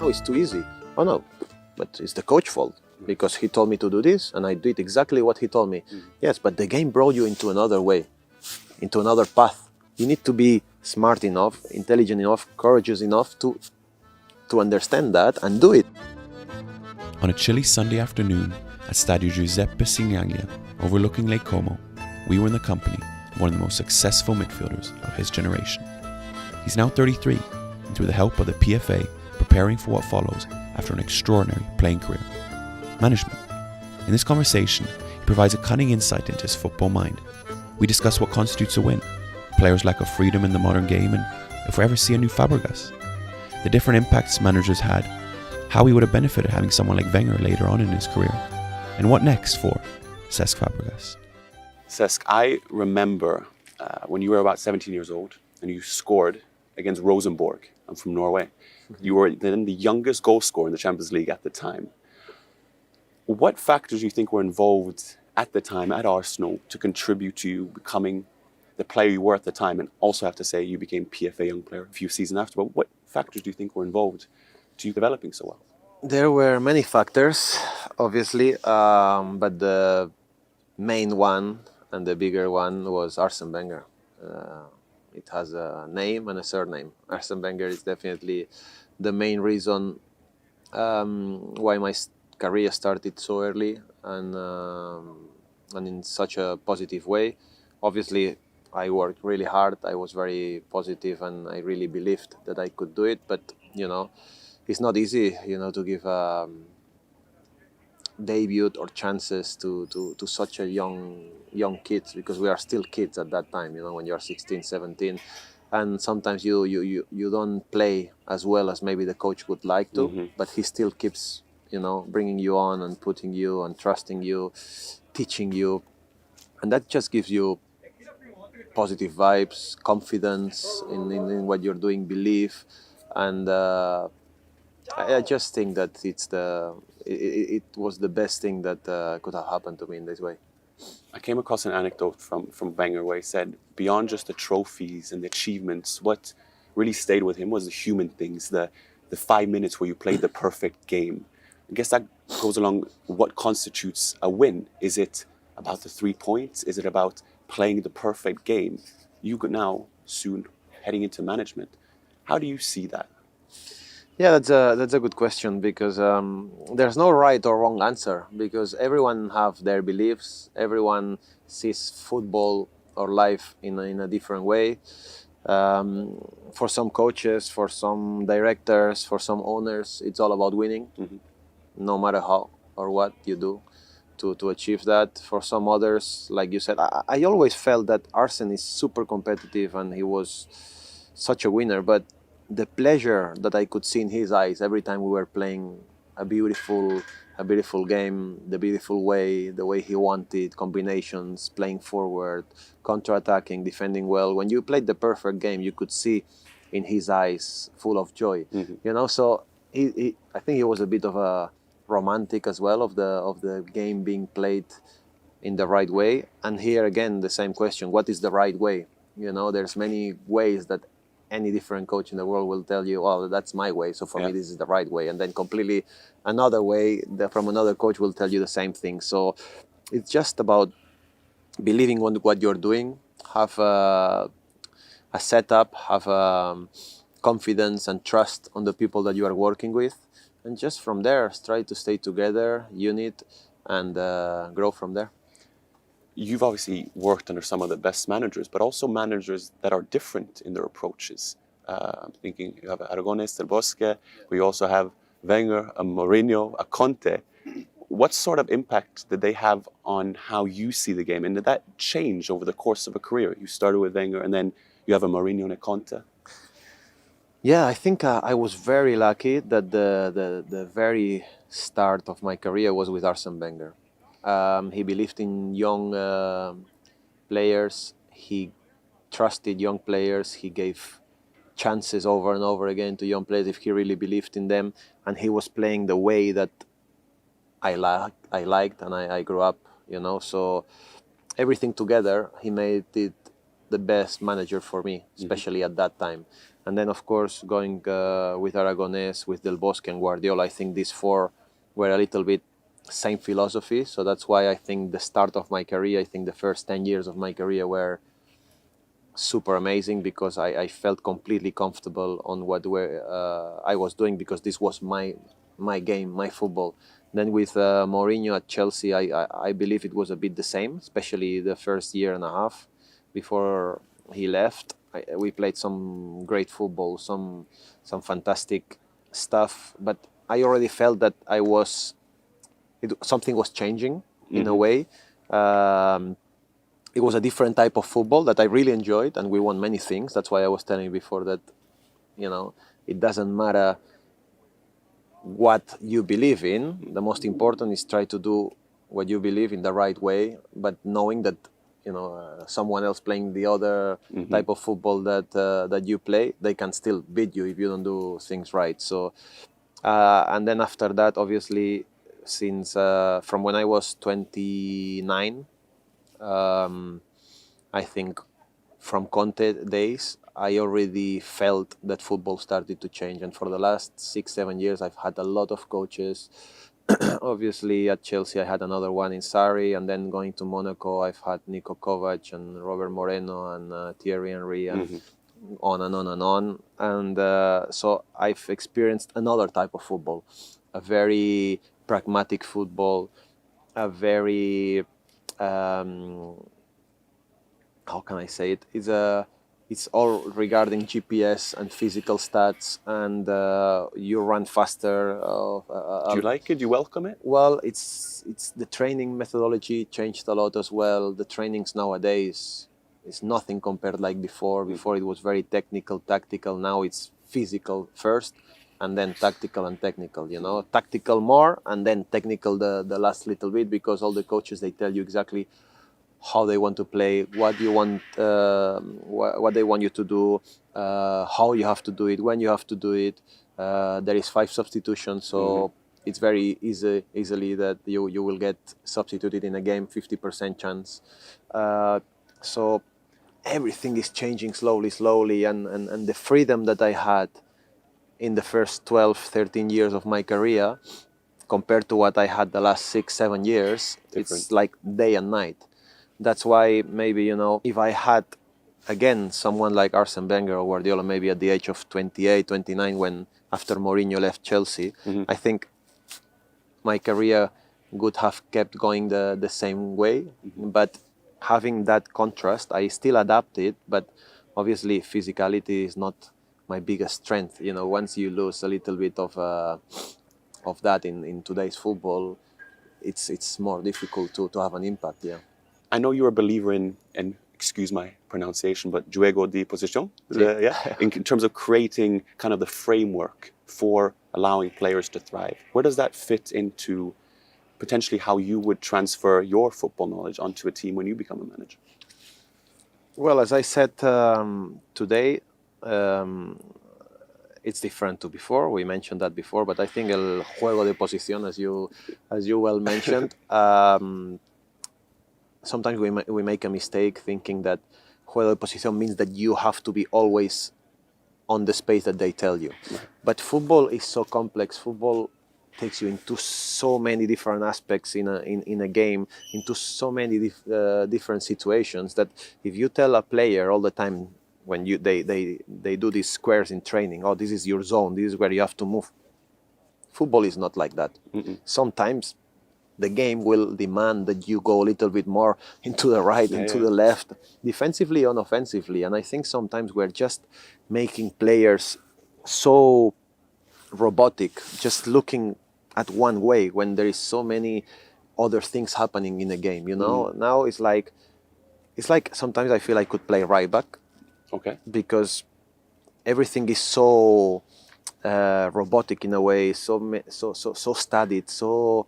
oh, it's too easy. Oh no, but it's the coach's fault because he told me to do this and I did exactly what he told me. Yes, but the game brought you into another way, into another path. You need to be smart enough, intelligent enough, courageous enough to understand that and do it. On a chilly Sunday afternoon at Stadio Giuseppe Signaglia, overlooking Lake Como, we were in the company of one of the most successful midfielders of his generation. He's now 33, and through the help of the PFA, preparing for what follows after an extraordinary playing career: management. In this conversation, he provides a cunning insight into his football mind. We discuss what constitutes a win, players' lack of freedom in the modern game, and if we ever see a new Fabregas. The different impacts managers had, how he would have benefited having someone like Wenger later on in his career, and what next for Cesc Fabregas. Cesc, I remember when you were about 17 years old and you scored against Rosenborg. I'm from Norway. You were then the youngest goal scorer in the Champions League at the time. What factors do you think were involved at the time at Arsenal to contribute to you becoming the player you were at the time, and also have to say you became PFA Young Player a few seasons after? But what factors do you think were involved to you developing so well? There were many factors, obviously, but the main one and the bigger one was Arsene Wenger. It has a name and a surname. Arsene Wenger is definitely the main reason why my career started so early and in such a positive way. Obviously, I worked really hard. I was very positive, and I really believed that I could do it. But it's not easy, to give debut or chances to such a young kids, because we are still kids at that time. When you're 16, 17, and sometimes you don't play as well as maybe the coach would like to, but he still keeps bringing you on and putting you and trusting you, teaching you, and that just gives you positive vibes, confidence in what you're doing, belief, and I just think that it was the best thing that could have happened to me in this way. I came across an anecdote from Wenger where he said, beyond just the trophies and the achievements, what really stayed with him was the human things, the 5 minutes where you played the perfect game. I guess that goes along what constitutes a win. Is it about the 3 points? Is it about playing the perfect game? You could now soon heading into management. How do you see that? Yeah, that's a good question, because there's no right or wrong answer, because everyone have their beliefs. Everyone sees football or life in a different way. For some coaches, for some directors, for some owners, it's all about winning, no matter how or what you do to achieve that. For some others, like you said, I always felt that Arsene is super competitive and he was such a winner, but the pleasure that I could see in his eyes every time we were playing a beautiful game, the beautiful way, the way he wanted, combinations, playing forward, counter-attacking, defending well. When you played the perfect game, you could see in his eyes full of joy. So I think he was a bit of a romantic as well of the game being played in the right way. And here again, the same question: what is the right way? There's many ways that any different coach in the world will tell you, oh, that's my way, so for me this is the right way. And then completely another way from another coach will tell you the same thing. So it's just about believing in what you're doing, have a setup, have confidence and trust on the people that you are working with, and just from there try to stay together, unit, and grow from there. You've obviously worked under some of the best managers, but also managers that are different in their approaches. I'm thinking you have Aragonés, Del Bosque, we also have Wenger, a Mourinho, a Conte. What sort of impact did they have on how you see the game? And did that change over the course of a career? You started with Wenger and then you have a Mourinho and a Conte. Yeah, I think I was very lucky that the very start of my career was with Arsene Wenger. He believed in young players. He trusted young players. He gave chances over and over again to young players if he really believed in them. And he was playing the way that I liked and I grew up, So everything together, he made it the best manager for me, especially at that time. And then, of course, going with Aragonés, with Del Bosque and Guardiola, I think these four were a little bit same philosophy. So that's why I think the start of my career, I think the first 10 years of my career were super amazing, because I felt completely comfortable on what I was doing, because this was my game, my football. Then with Mourinho at Chelsea, I believe it was a bit the same, especially the first year and a half before he left. We played some great football, some fantastic stuff, but I already felt that something was changing in a way. It was a different type of football that I really enjoyed, and we won many things. That's why I was telling you before that, it doesn't matter what you believe in. The most important is try to do what you believe in the right way, but knowing that someone else playing the other type of football that you play, they can still beat you if you don't do things right. So, and then after that, obviously, since from when I was 29. I think from Conte days, I already felt that football started to change. And for the last 6, 7 years, I've had a lot of coaches. Obviously, at Chelsea, I had another one in Sarri. And then going to Monaco, I've had Niko Kovac and Robert Moreno and Thierry Henry and on and on and on. And so I've experienced another type of football, a very pragmatic football, a very how can I say it? It's all regarding GPS and physical stats, and you run faster. Do you like it? Do you welcome it? Well, it's the training methodology changed a lot as well. The trainings nowadays is nothing compared like before. Before it was very technical, tactical. Now it's physical first, and then tactical and technical. Tactical more, and then technical the last little bit, because all the coaches, they tell you exactly how they want to play, what you want, what they want you to do, how you have to do it, when you have to do it. There is 5 substitutions, so it's very easily that you will get substituted in a game, 50% chance. So everything is changing slowly, and the freedom that I had in the first 12, 13 years of my career compared to what I had the last 6, 7 years, it's like day and night. That's why maybe, if I had, again, someone like Arsene Wenger or Guardiola, maybe at the age of 28, 29, when after Mourinho left Chelsea, I think my career would have kept going the same way. But having that contrast, I still adapted, but obviously physicality is not my biggest strength. Once you lose a little bit of that in today's football, it's more difficult to have an impact, yeah. I know you're a believer in, and excuse my pronunciation, but juego de posición, in terms of creating kind of the framework for allowing players to thrive. Where does that fit into potentially how you would transfer your football knowledge onto a team when you become a manager? Well, as I said today, it's different to before. We mentioned that before, but I think el juego de posición, as you well mentioned, sometimes we make a mistake thinking that juego de posición means that you have to be always on the space that they tell you. Right. But football is so complex. Football takes you into so many different aspects in a game, into so many different situations, that if you tell a player all the time when they do these squares in training, oh, this is your zone, this is where you have to move. Football is not like that. Sometimes the game will demand that you go a little bit more into the right, into the left, defensively and offensively. And I think sometimes we're just making players so robotic, just looking at one way when there is so many other things happening in the game. Now it's like sometimes I feel I could play right back. Okay. Because everything is so robotic in a way, so studied, so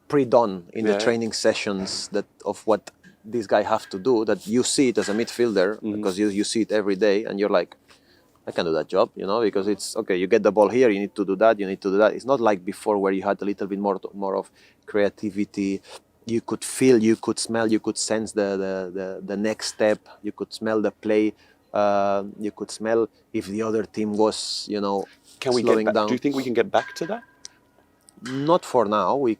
pre-done in the training sessions of what this guy have to do, that you see it as a midfielder because you see it every day, and you're like, I can do that job, because it's okay. You get the ball here, you need to do that, you need to do that. It's not like before where you had a little bit more of creativity. You could feel, you could smell, you could sense the next step. You could smell the play You could smell if the other team was, Can we slowing get back? down. Do you think we can get back to that? Not for now. We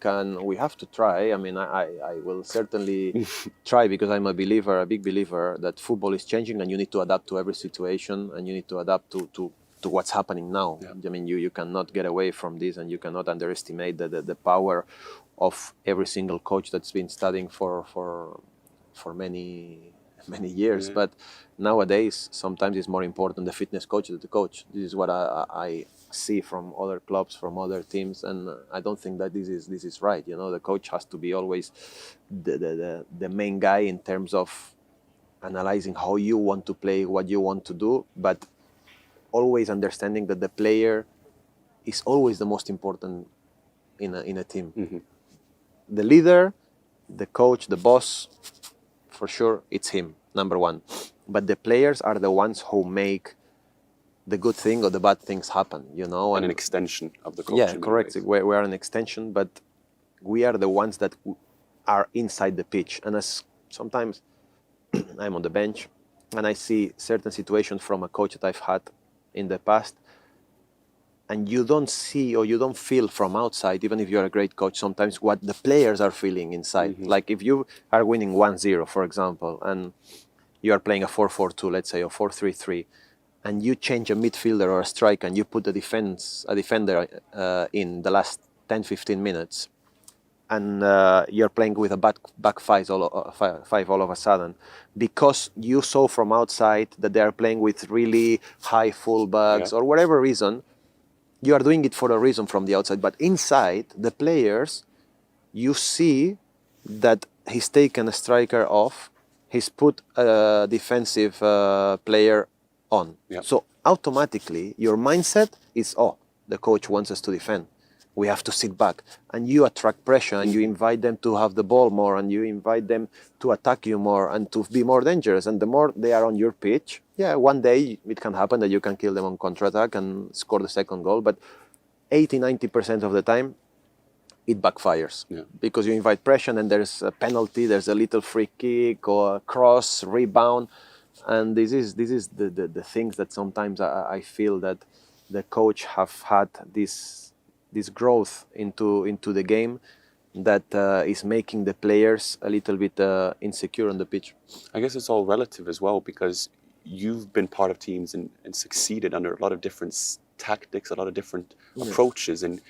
have to try. I mean, I will certainly try, because I'm a big believer that football is changing, and you need to adapt to every situation, and you need to adapt to what's happening now. Yeah. I mean, you cannot get away from this, and you cannot underestimate the power of every single coach that's been studying for many years. Yeah. But nowadays, sometimes it's more important the fitness coach than the coach. This is what I see from other clubs, from other teams, and I don't think that this is right. The coach has to be always the main guy in terms of analyzing how you want to play, what you want to do, but always understanding that the player is always the most important in a team. Mm-hmm. The leader, the coach, the boss, for sure, it's him, number one. But the players are the ones who make the good thing or the bad things happen, And an extension of the coach. Yeah, correct. We are an extension, but we are the ones that are inside the pitch. And as sometimes I'm on the bench and I see certain situations from a coach that I've had in the past, and you don't see or you don't feel from outside, even if you're a great coach, sometimes what the players are feeling inside. Mm-hmm. Like if you are winning 1-0, for example, and you are playing a 4-4-2, let's say, or 4-3-3, and you change a midfielder or a striker and you put a defender in the last 10-15 minutes, and you're playing with a back five all of a sudden, because you saw from outside that they are playing with really high fullbacks, or whatever reason, you are doing it for a reason from the outside. But inside, the players, you see that he's taken a striker off, he's put a defensive player on. Yeah. So automatically, your mindset is, the coach wants us to defend. We have to sit back. And you attract pressure, and you invite them to have the ball more, and you invite them to attack you more and to be more dangerous. And the more they are on your pitch, one day it can happen that you can kill them on counter-attack and score the second goal. But 80-90% of the time, it backfires, because you invite pressure, and there's a penalty, there's a little free kick or a cross, rebound. And this is the things that sometimes I feel that the coach have had this growth into the game that is making the players a little bit insecure on the pitch. I guess it's all relative as well, because you've been part of teams and succeeded under a lot of different tactics, a lot of different approaches. And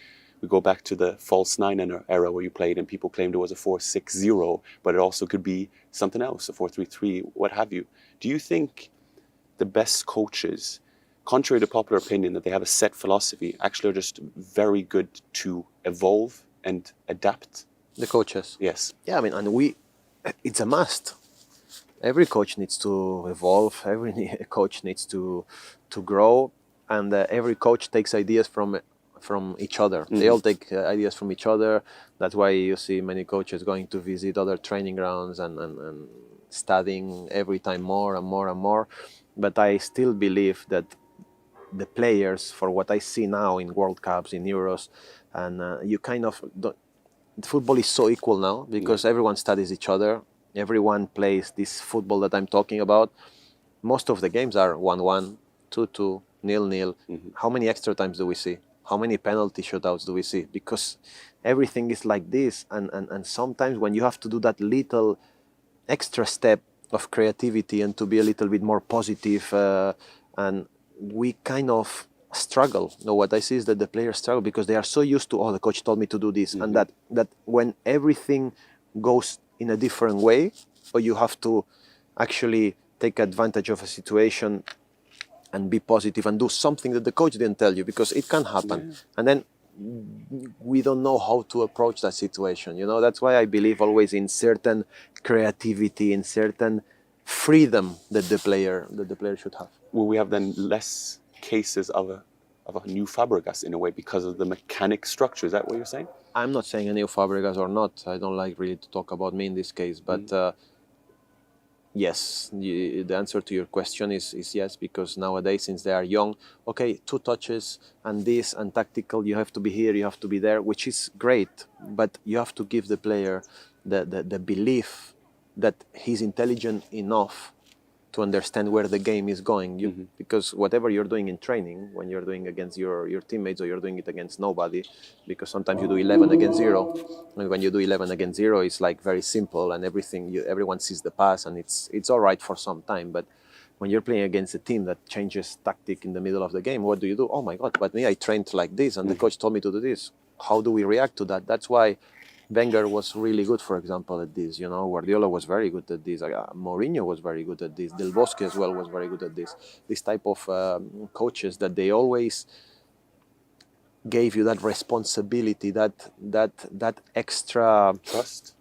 we go back to the false nine era where you played and people claimed it was a 4-6-0, but it also could be something else, a 4-3-3, what have you. Do you think the best coaches, contrary to popular opinion, that they have a set philosophy, actually are just very good to evolve and adapt? The coaches? Yes. Yeah, I mean, and it's a must. Every coach needs to evolve, every coach needs to grow, and every coach takes ideas from each other. Mm-hmm. They all take ideas from each other. That's why you see many coaches going to visit other training grounds and studying every time more and more and more. But I still believe that the players, for what I see now in World Cups, in Euros, and you kind of don't, football is so equal now, because everyone studies each other. Everyone plays this football that I'm talking about. Most of the games are 1-1, 2-2, 0-0. Mm-hmm. How many extra times do we see? How many penalty shootouts do we see? Because everything is like this. And sometimes when you have to do that little extra step of creativity and to be a little bit more positive, and we kind of struggle. No, what I see is that the players struggle because they are so used to, the coach told me to do this, and that when everything goes in a different way, or you have to actually take advantage of a situation and be positive and do something that the coach didn't tell you, because it can happen. Yeah. And then we don't know how to approach that situation. That's why I believe always in certain creativity, in certain freedom that the player should have. Will we have then less cases of a new Fabregas in a way because of the mechanic structure? Is that what you're saying? I'm not saying a new Fabregas or not. I don't like really to talk about me in this case, but yes, the answer to your question is yes, because nowadays, since they are young, 2 touches and this and tactical, you have to be here, you have to be there, which is great, but you have to give the player the belief that he's intelligent enough to understand where the game is going. Because whatever you're doing in training, when you're doing against your teammates or you're doing it against nobody, because sometimes you do 11 against 0, and when you do 11 against 0, it's like very simple and everyone sees the pass and it's all right for some time. But when you're playing against a team that changes tactic in the middle of the game, what do you do? Oh my God, but me, I trained like this and the coach told me to do this. How do we react to that? That's why Wenger was really good, for example, at this. Guardiola was very good at this. Mourinho was very good at this. Del Bosque as well was very good at this. This type of coaches that they always gave you that responsibility, that extra trust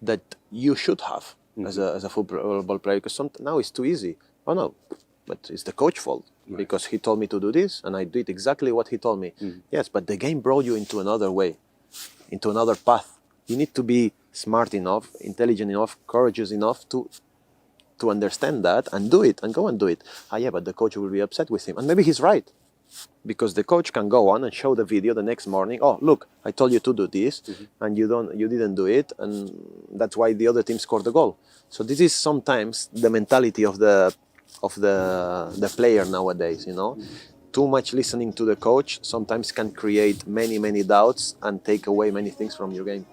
that you should have as a football player. Because now it's too easy. Oh no, but it's the coach fault. Right. Because he told me to do this and I did exactly what he told me. Yes, but the game brought you into another way, into another path. You need to be smart enough, intelligent enough, courageous enough to understand that and do it and go and do it. Yeah, but the coach will be upset with him. And maybe he's right. Because the coach can go on and show the video the next morning. Oh, look, I told you to do this and you didn't do it, and that's why the other team scored the goal. So this is sometimes the mentality of the player nowadays, Too much listening to the coach sometimes can create many doubts and take away many things from your game.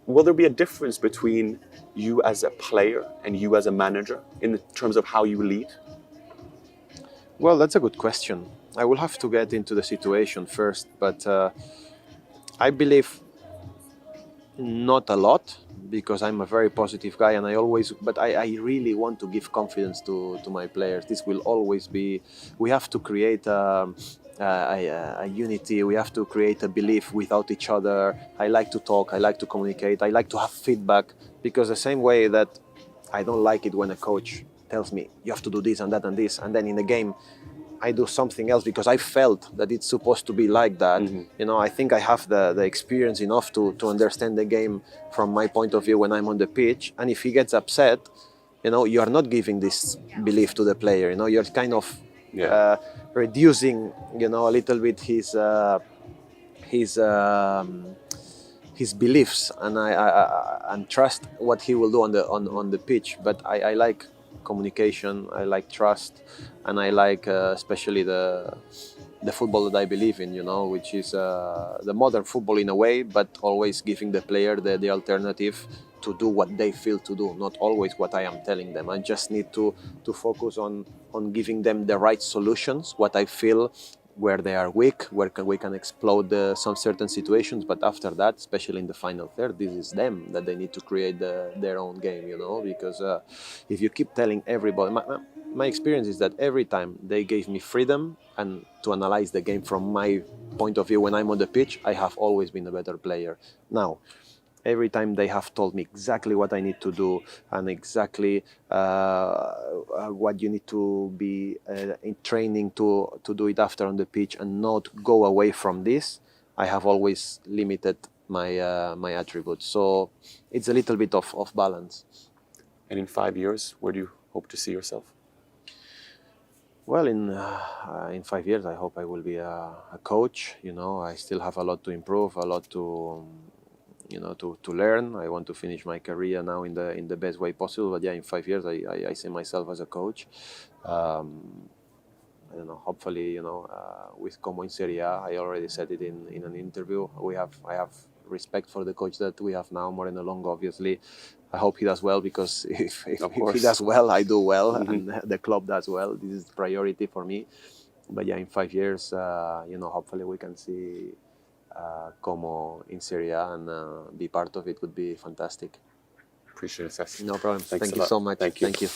Will there be a difference between you as a player and you as a manager in terms of how you lead? Well, that's a good question. I will have to get into the situation first, but I believe not a lot, because I'm a very positive guy and I really want to give confidence to my players. This will always be, we have to create a unity, we have to create a belief without each other. I like to talk, I like to communicate, I like to have feedback, because the same way that I don't like it when a coach tells me you have to do this and that and this, and then in the game I do something else because I felt that it's supposed to be like that. I think I have the experience enough to understand the game from my point of view when I'm on the pitch. And if he gets upset, you are not giving this belief to the player. You're kind of reducing, a little bit his beliefs, and and trust what he will do on the pitch. But I like communication, I like trust, and I like especially the football that I believe in, which is the modern football in a way, but always giving the player the alternative to do what they feel to do, not always what I am telling them. I just need to focus on giving them the right solutions, what I feel where they are weak, where we can explode some certain situations. But after that, especially in the final third, this is them that they need to create their own game, because if you keep telling everybody, my experience is that every time they gave me freedom and to analyze the game from my point of view when I'm on the pitch, I have always been a better player. Now, every time they have told me exactly what I need to do and exactly what you need to be in training to do it after on the pitch and not go away from this, I have always limited my attributes. So it's a little bit of balance. And in 5 years, where do you hope to see yourself? Well, in 5 years, I hope I will be a coach. I still have a lot to improve, a lot to to learn. I want to finish my career now in the best way possible. But yeah, in 5 years, I see myself as a coach. I don't know. Hopefully, with Como in Serie A, I already said it in an interview. I have respect for the coach that we have now, Moreno Longo. Obviously, I hope he does well, because if he does well, I do well, and the club does well. This is priority for me. But yeah, in 5 years, hopefully we can see Como in Serie A, and be part of it would be fantastic. Appreciate it, Cesc. No problem. Thanks Thank you so much. Thank you. Thank you.